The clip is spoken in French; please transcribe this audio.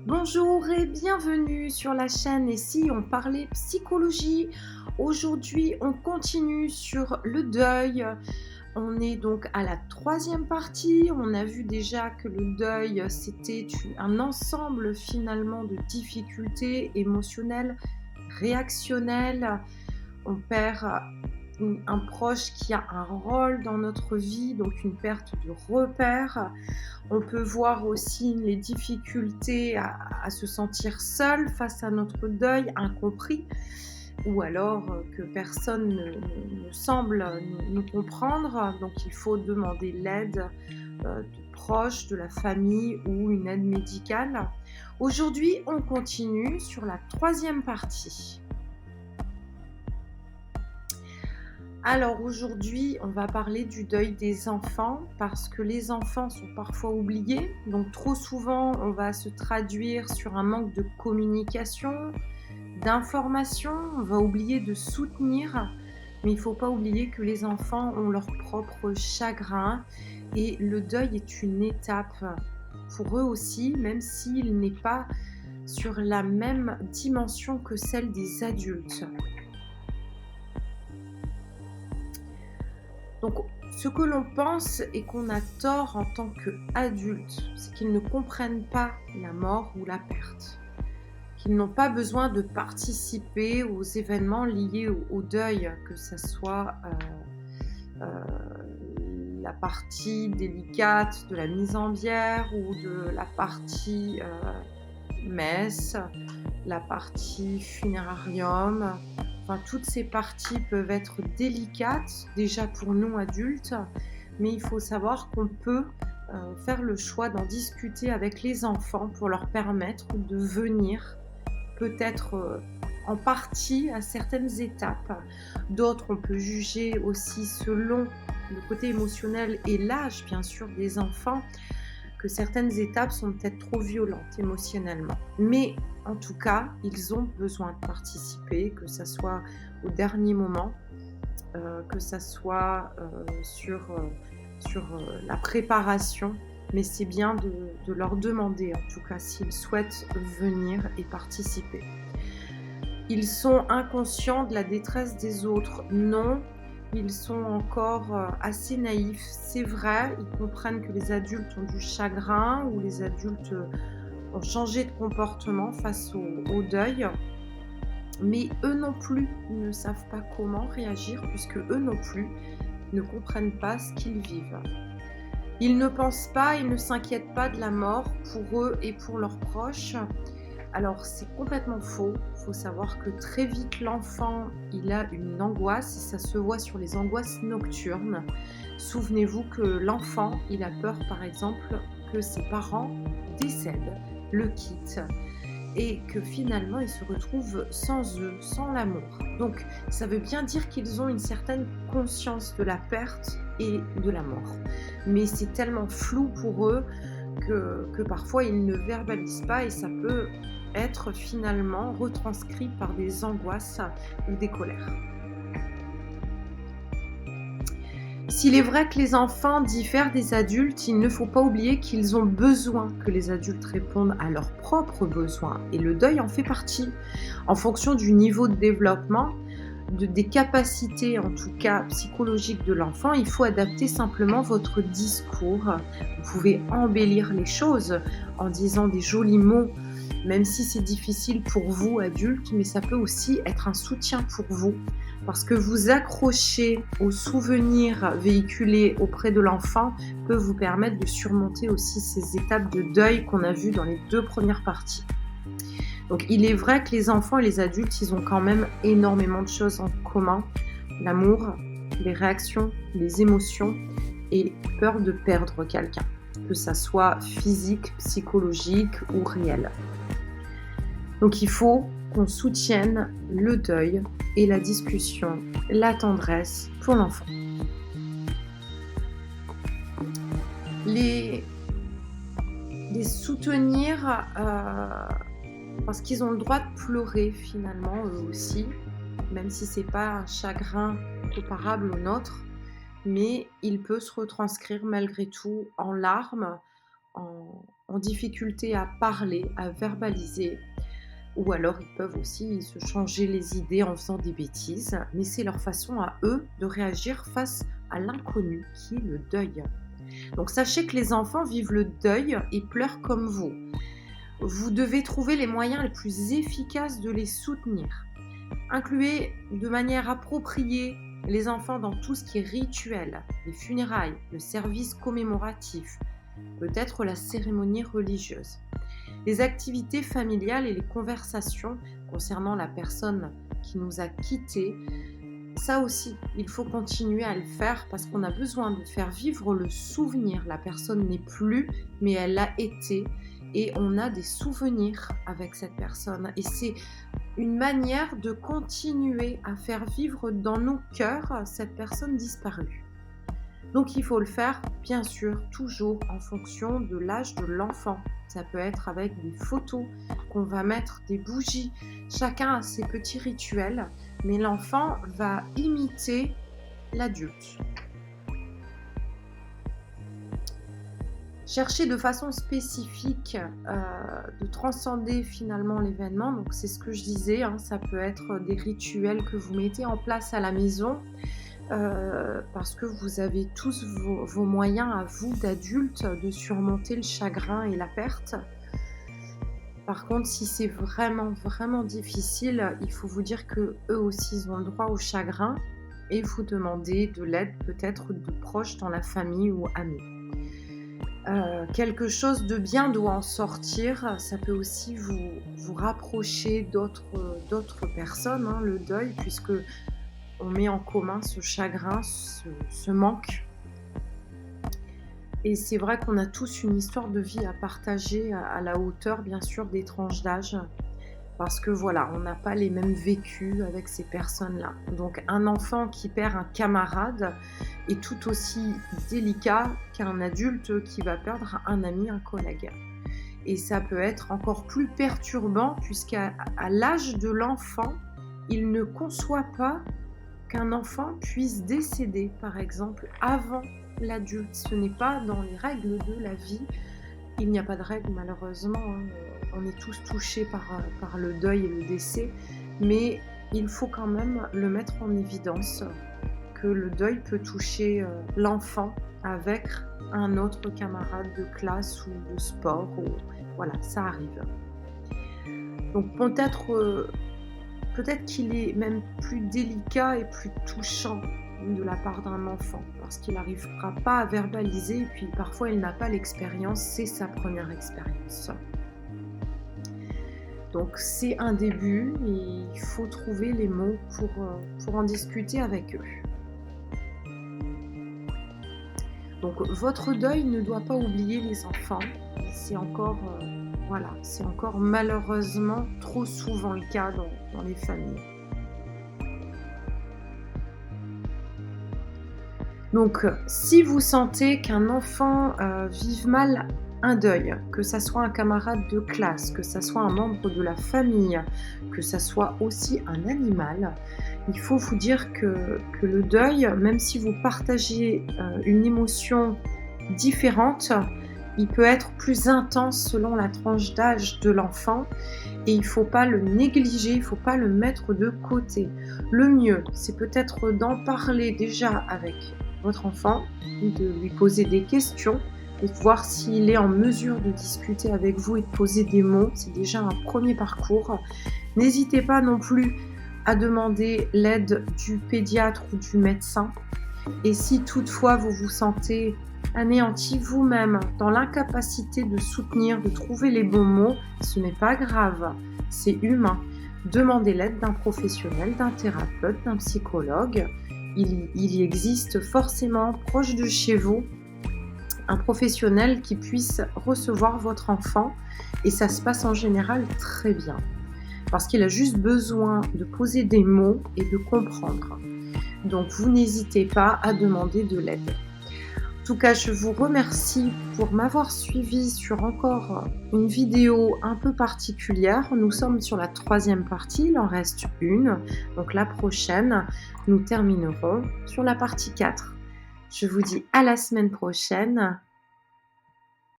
Bonjour et bienvenue sur la chaîne Et si on parlait psychologie? Aujourd'hui, on continue sur le deuil. On est donc à la troisième partie. On a vu déjà que le deuil, c'était un ensemble finalement de difficultés émotionnelles, réactionnelles. On perd un proche qui a un rôle dans notre vie, donc une perte de repère. On peut voir aussi les difficultés à se sentir seul face à notre deuil, incompris, ou alors que personne ne semble nous comprendre. Donc il faut demander l'aide de proches, de la famille ou une aide médicale. Aujourd'hui, on continue sur la troisième partie. Alors aujourd'hui, on va parler du deuil des enfants parce que les enfants sont parfois oubliés. Donc trop souvent, on va se traduire sur un manque de communication, d'information. On va oublier de soutenir. Mais il ne faut pas oublier que les enfants ont leur propre chagrin et le deuil est une étape pour eux aussi, même s'il n'est pas sur la même dimension que celle des adultes. Donc, ce que l'on pense et qu'on a tort en tant qu'adultes, c'est qu'ils ne comprennent pas la mort ou la perte, qu'ils n'ont pas besoin de participer aux événements liés au deuil, que ce soit la partie délicate de la mise en bière ou de la partie messe, la partie funérarium. Enfin, toutes ces parties peuvent être délicates, déjà pour nous adultes, mais il faut savoir qu'on peut faire le choix d'en discuter avec les enfants pour leur permettre de venir peut-être en partie à certaines étapes. D'autres, on peut juger aussi selon le côté émotionnel et l'âge, bien sûr, des enfants, que certaines étapes sont peut-être trop violentes émotionnellement. Mais en tout cas, ils ont besoin de participer, que ça soit au dernier moment, que ça soit sur la préparation. Mais c'est bien de leur demander, en tout cas, s'ils souhaitent venir et participer. Ils sont inconscients de la détresse des autres. Non, ils sont encore assez naïfs. C'est vrai, ils comprennent que les adultes ont du chagrin ou les adultes ont changé de comportement face au deuil. Mais eux non plus ne savent pas comment réagir puisque eux non plus ne comprennent pas ce qu'ils vivent. Ils ne pensent pas, ils ne s'inquiètent pas de la mort pour eux et pour leurs proches. Alors c'est complètement faux. Il faut savoir que très vite l'enfant, il a une angoisse et ça se voit sur les angoisses nocturnes. Souvenez-vous que l'enfant, il a peur par exemple que ses parents décèdent, le quittent et que finalement il se retrouve sans eux, sans l'amour. Donc ça veut bien dire qu'ils ont une certaine conscience de la perte et de la mort. Mais c'est tellement flou pour eux que parfois ils ne verbalisent pas et ça peut être finalement retranscrit par des angoisses ou des colères. S'il est vrai que les enfants diffèrent des adultes, il ne faut pas oublier qu'ils ont besoin que les adultes répondent à leurs propres besoins et le deuil en fait partie. En fonction du niveau de développement, des capacités en tout cas psychologiques de l'enfant, il faut adapter simplement votre discours. Vous pouvez embellir les choses en disant des jolis mots, même si c'est difficile pour vous adultes, mais ça peut aussi être un soutien pour vous. Parce que vous accrocher aux souvenirs véhiculés auprès de l'enfant peut vous permettre de surmonter aussi ces étapes de deuil qu'on a vues dans les 2 premières parties. Donc il est vrai que les enfants et les adultes, ils ont quand même énormément de choses en commun. L'amour, les réactions, les émotions et peur de perdre quelqu'un, que ça soit physique, psychologique ou réel. Donc il faut qu'on soutienne le deuil et la discussion, la tendresse pour l'enfant. Les soutenir parce qu'ils ont le droit de pleurer finalement eux aussi, même si c'est pas un chagrin comparable au nôtre, mais il peut se retranscrire malgré tout en larmes en difficulté à parler, à verbaliser, ou alors ils peuvent aussi se changer les idées en faisant des bêtises, mais c'est leur façon à eux de réagir face à l'inconnu qui est le deuil. Donc sachez que les enfants vivent le deuil et pleurent comme vous. Vous devez trouver les moyens les plus efficaces de les soutenir. Incluez de manière appropriée les enfants dans tout ce qui est rituel, les funérailles, le service commémoratif, peut-être la cérémonie religieuse. Les activités familiales et les conversations concernant la personne qui nous a quittés, ça aussi, il faut continuer à le faire parce qu'on a besoin de faire vivre le souvenir. La personne n'est plus, mais elle a été et on a des souvenirs avec cette personne. Et c'est une manière de continuer à faire vivre dans nos cœurs cette personne disparue. Donc il faut le faire, bien sûr, toujours en fonction de l'âge de l'enfant. Ça peut être avec des photos qu'on va mettre, des bougies. Chacun a ses petits rituels, mais l'enfant va imiter l'adulte. Cherchez de façon spécifique de transcender finalement l'événement. Donc c'est ce que je disais, hein, ça peut être des rituels que vous mettez en place à la maison. Parce que vous avez tous vos moyens à vous d'adultes de surmonter le chagrin et la perte. Par contre, si c'est vraiment, vraiment difficile, il faut vous dire qu'eux aussi ils ont le droit au chagrin et vous demander de l'aide peut-être de proches dans la famille ou amis. Quelque chose de bien doit en sortir, ça peut aussi vous rapprocher d'autres personnes, hein, le deuil, puisque on met en commun ce chagrin, ce manque. Et c'est vrai qu'on a tous une histoire de vie à partager à la hauteur, bien sûr, des tranches d'âge. Parce que voilà, on n'a pas les mêmes vécus avec ces personnes-là. Donc un enfant qui perd un camarade est tout aussi délicat qu'un adulte qui va perdre un ami, un collègue. Et ça peut être encore plus perturbant puisqu'à l'âge de l'enfant, il ne conçoit pas qu'un enfant puisse décéder, par exemple, avant l'adulte. Ce n'est pas dans les règles de la vie. Il n'y a pas de règles, malheureusement. Hein. On est tous touchés par le deuil et le décès. Mais il faut quand même le mettre en évidence que le deuil peut toucher l'enfant avec un autre camarade de classe ou de sport. Voilà, ça arrive. Donc peut-être qu'il est même plus délicat et plus touchant de la part d'un enfant, parce qu'il n'arrivera pas à verbaliser, et puis parfois il n'a pas l'expérience, c'est sa première expérience. Donc c'est un début, et il faut trouver les mots pour en discuter avec eux. Donc votre deuil ne doit pas oublier les enfants, c'est encore malheureusement trop souvent le cas dans les familles. Donc, si vous sentez qu'un enfant vive mal un deuil, que ça soit un camarade de classe, que ça soit un membre de la famille, que ça soit aussi un animal, il faut vous dire que le deuil, même si vous partagez une émotion différente, il peut être plus intense selon la tranche d'âge de l'enfant et il ne faut pas le négliger, il ne faut pas le mettre de côté. Le mieux, c'est peut-être d'en parler déjà avec votre enfant, de lui poser des questions et de voir s'il est en mesure de discuter avec vous et de poser des mots. C'est déjà un premier parcours. N'hésitez pas non plus à demander l'aide du pédiatre ou du médecin. Et si toutefois vous vous sentez anéanti vous-même, dans l'incapacité de soutenir, de trouver les bons mots, ce n'est pas grave, c'est humain. Demandez l'aide d'un professionnel, d'un thérapeute, d'un psychologue. Il y existe forcément proche de chez vous un professionnel qui puisse recevoir votre enfant et ça se passe en général très bien parce qu'il a juste besoin de poser des mots et de comprendre. Donc vous n'hésitez pas à demander de l'aide. En tout cas, je vous remercie pour m'avoir suivi sur encore une vidéo un peu particulière. Nous sommes sur la 3e partie, il en reste une. Donc la prochaine, nous terminerons sur la partie 4. Je vous dis à la semaine prochaine.